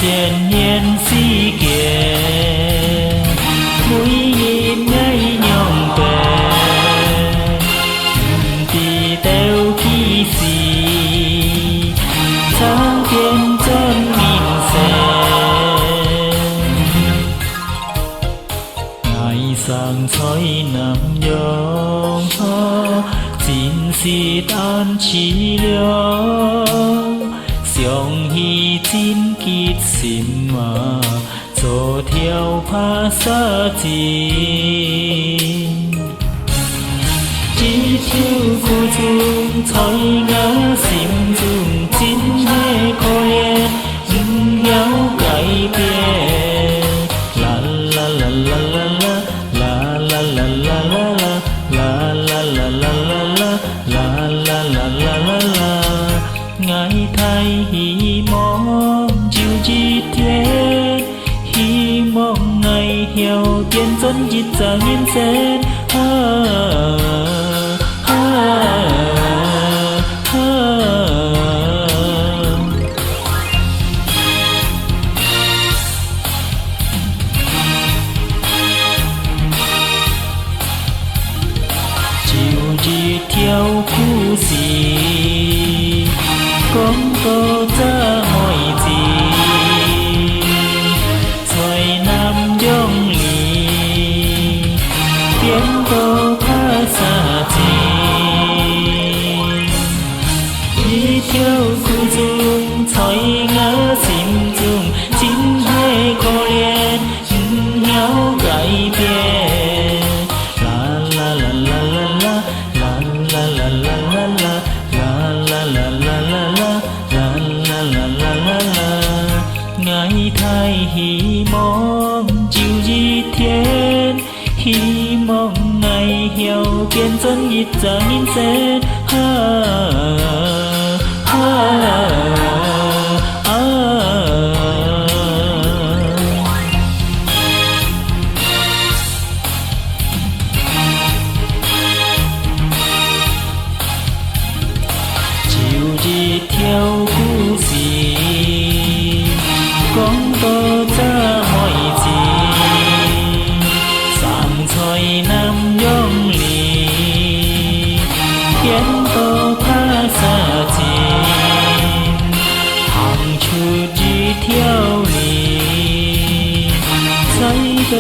千年世界，每日爱用白，不知道几时，苍天真明世，爱上彩南洋，真是单凄凉。相依真结心啊，做条拍沙针。一条苦衷在我心中，真的可怜，不晓改变。啦啦啦啦啦啦啦啦啦啦啦啦啦啦啦啦啦啦啦。爱太希望就一天，希望爱晓变转一早人生。就一条故事。讲到这每字，在南洋里，变到拍沙针。一条苦衷在我心中，真的可怜，不晓改变。啦啦啦啦啦啦啦啦啦啦啦啦啦啦啦。爱太希望就一天，希望爱晓变转一早人生。就一条故事。讲到这每字，送在南洋里，变到拍沙针，行出一条路，在个